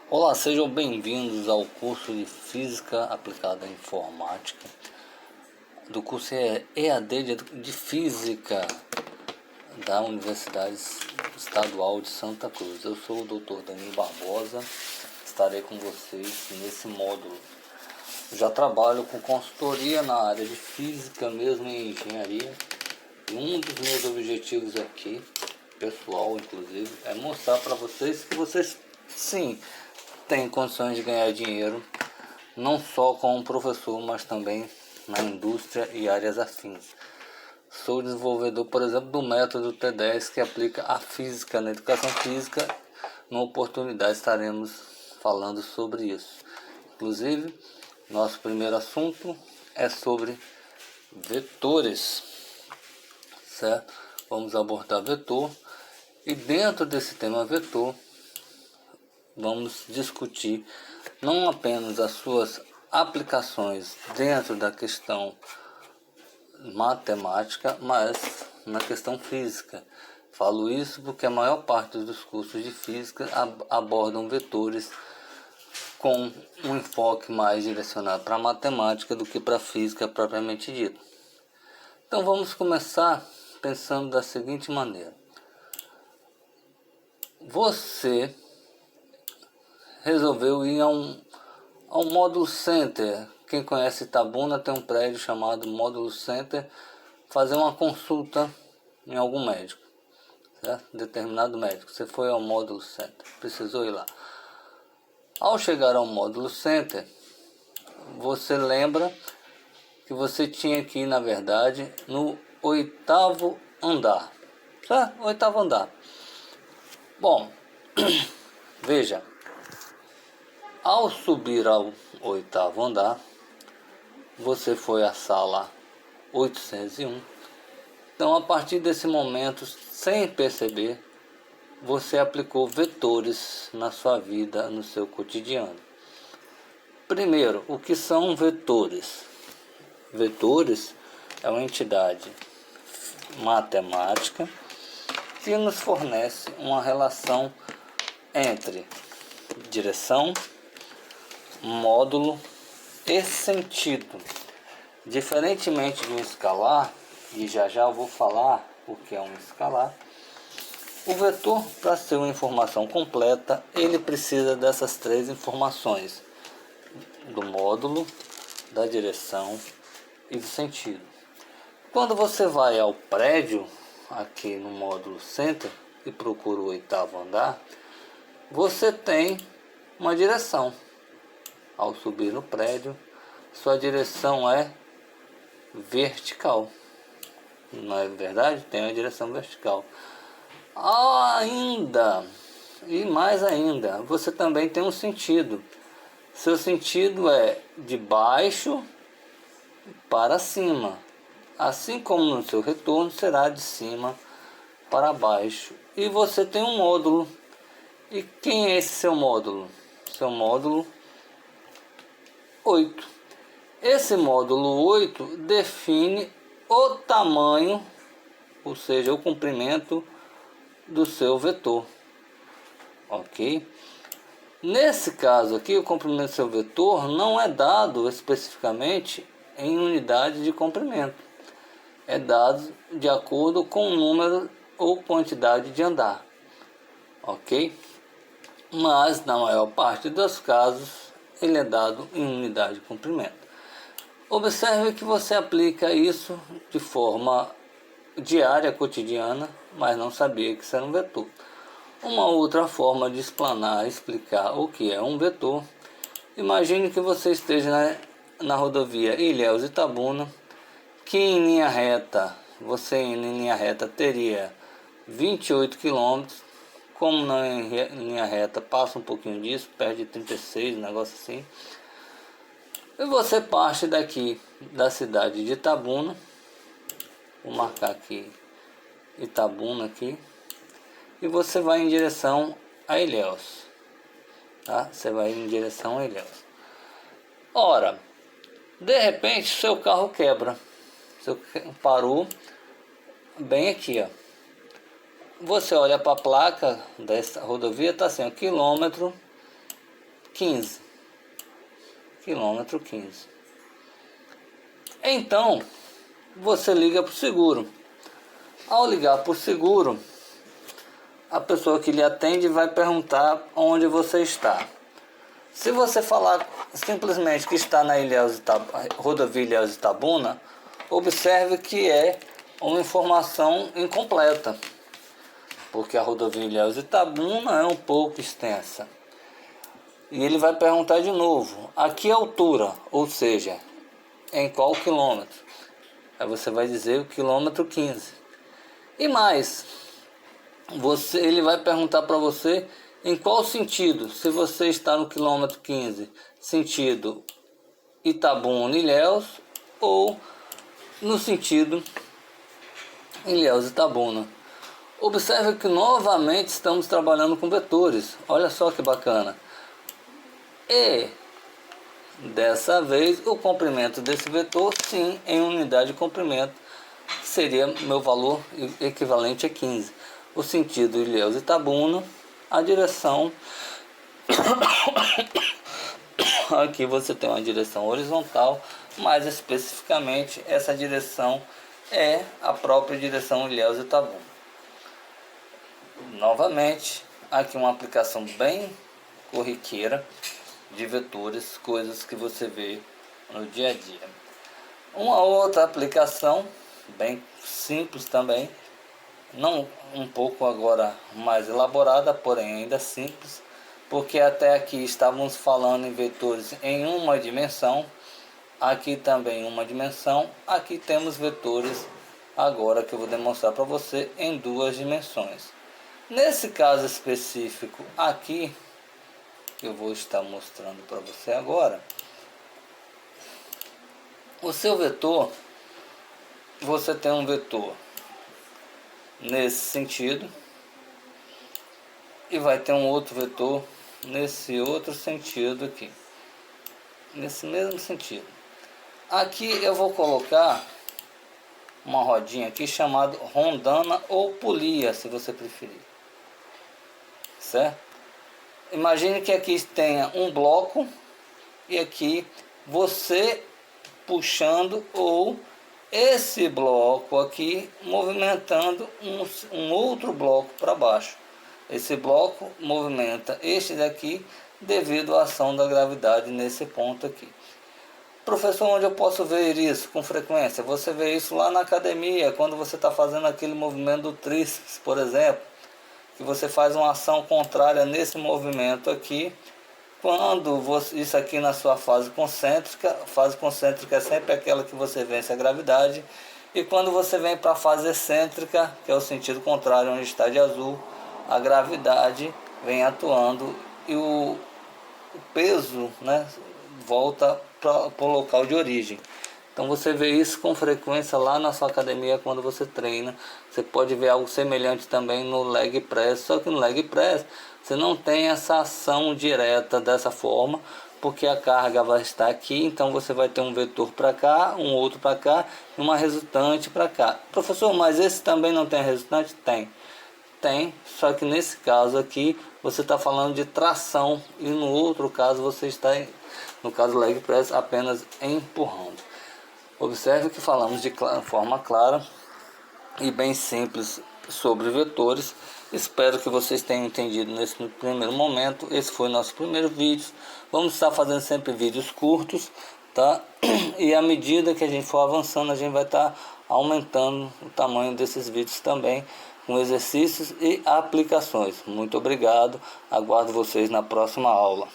Olá, sejam bem-vindos ao curso de Física Aplicada à Informática do curso EAD de Física da Universidade Estadual de Santa Cruz. Eu sou o Dr. Danilo Barbosa, estarei com vocês nesse módulo. Eu já trabalho com consultoria na área de Física, mesmo em Engenharia, e um dos meus objetivos aqui, pessoal inclusive, é mostrar para vocês que vocês sim têm condições de ganhar dinheiro, não só como professor, mas também na indústria e áreas afins. Sou desenvolvedor, por exemplo, do método T10, que aplica a física na educação física. Numa oportunidade estaremos falando sobre isso. Inclusive, nosso primeiro assunto é sobre vetores, certo? Vamos abordar vetor, e dentro desse tema vetor, vamos discutir não apenas as suas aplicações dentro da questão matemática, mas na questão física. Falo isso porque a maior parte dos cursos de física abordam vetores com um enfoque mais direcionado para a matemática do que para a física propriamente dita. Então vamos começar pensando da seguinte maneira. Você resolveu ir a um módulo center. Quem conhece Itabuna tem um prédio chamado módulo center, fazer uma consulta em algum médico, certo? Determinado médico. Você foi ao módulo center, precisou ir lá. Ao chegar ao módulo center, você lembra que você tinha que ir, na verdade, no 8º andar, certo? 8º andar. Bom, veja, ao subir ao 8º andar, você foi à sala 801. Então, a partir desse momento, sem perceber, você aplicou vetores na sua vida, no seu cotidiano. Primeiro, o que são vetores? Vetores é uma entidade matemática que nos fornece uma relação entre direção, módulo e sentido. Diferentemente de um escalar, e já eu vou falar o que é um escalar, o vetor, para ser uma informação completa, ele precisa dessas três informações: do módulo, da direção e do sentido. Quando você vai ao prédio, aqui no módulo center, e procura o 8º andar, você tem uma direção. Ao subir no prédio, sua direção é vertical. Não é verdade? Tem uma direção vertical. Ainda, e mais ainda, você também tem um sentido. Seu sentido é de baixo para cima. Assim como no seu retorno, será de cima para baixo. E você tem um módulo. E quem é esse seu módulo? Seu módulo 8. Esse módulo 8 define o tamanho, ou seja, o comprimento do seu vetor. Ok? Nesse caso aqui, o comprimento do seu vetor não é dado especificamente em unidade de comprimento. É dado de acordo com o número ou quantidade de andar. Ok? Mas, na maior parte dos casos, ele é dado em unidade de comprimento. Observe que você aplica isso de forma diária, cotidiana, mas não sabia que isso era um vetor. Uma outra forma de explicar o que é um vetor: imagine que você esteja na rodovia Ilhéus-Itabuna, que em linha reta, você em linha reta teria 28 km, como não em linha reta passa um pouquinho disso, perde 36, um negócio assim. E você parte daqui da cidade de Itabuna, vou marcar aqui Itabuna aqui, e você vai em direção a Ilhéus, tá? Você vai em direção a Ilhéus. Ora, de repente seu carro quebra, parou bem aqui, ó. Você olha para a placa dessa rodovia, está assim, quilômetro 15. Quilômetro 15. Então, você liga para o seguro. Ao ligar para o seguro, a pessoa que lhe atende vai perguntar onde você está. Se você falar simplesmente que está na rodovia Ilhéus Itabuna, observe que é uma informação incompleta, porque a rodovia Ilhéus Itabuna é um pouco extensa. E ele vai perguntar de novo, a que altura, ou seja, em qual quilômetro? Aí você vai dizer o quilômetro 15. E mais, ele vai perguntar para você em qual sentido, se você está no quilômetro 15, sentido Itabuna-Ilhéus, ou no sentido Ilhéus-Itabuna. Observe que novamente estamos trabalhando com vetores, olha só que bacana. E dessa vez o comprimento desse vetor, sim, em unidade de comprimento, seria meu valor equivalente a 15. O sentido Ilhéus-Itabuna, a direção, aqui você tem uma direção horizontal, mais especificamente essa direção é a própria direção Ilhéus-Itabuna. Novamente, aqui uma aplicação bem corriqueira de vetores, coisas que você vê no dia a dia. Uma outra aplicação bem simples também, não um pouco agora mais elaborada, porém ainda simples, porque até aqui estávamos falando em vetores em uma dimensão, aqui também uma dimensão, aqui temos vetores agora que eu vou demonstrar para você em duas dimensões. Nesse caso específico aqui, que eu vou estar mostrando para você agora, o seu vetor, você tem um vetor nesse sentido e vai ter um outro vetor nesse outro sentido aqui, nesse mesmo sentido. Aqui eu vou colocar uma rodinha aqui chamada rondana ou polia, se você preferir, certo? Imagine que aqui tenha um bloco e aqui você puxando ou esse bloco aqui movimentando um outro bloco para baixo. Esse bloco movimenta este daqui devido à ação da gravidade nesse ponto aqui. Professor, onde eu posso ver isso com frequência? Você vê isso lá na academia, quando você está fazendo aquele movimento do tríceps, por exemplo, que você faz uma ação contrária nesse movimento aqui. Quando isso aqui na sua fase concêntrica é sempre aquela que você vence a gravidade, e quando você vem para a fase excêntrica, que é o sentido contrário, onde está de azul, a gravidade vem atuando e o peso, né, volta para o local de origem. Então você vê isso com frequência lá na sua academia quando você treina. Você pode ver algo semelhante também no leg press, só que no leg press você não tem essa ação direta dessa forma, porque a carga vai estar aqui, então você vai ter um vetor para cá, um outro para cá e uma resultante para cá. Professor, mas esse também não tem resultante? Tem, só que nesse caso aqui você está falando de tração e no outro caso você está, no caso leg press, apenas empurrando. Observe que falamos de forma clara e bem simples sobre vetores. Espero que vocês tenham entendido nesse primeiro momento. Esse foi o nosso primeiro vídeo. Vamos estar fazendo sempre vídeos curtos, tá? E à medida que a gente for avançando, a gente vai estar aumentando o tamanho desses vídeos também, com exercícios e aplicações. Muito obrigado. Aguardo vocês na próxima aula.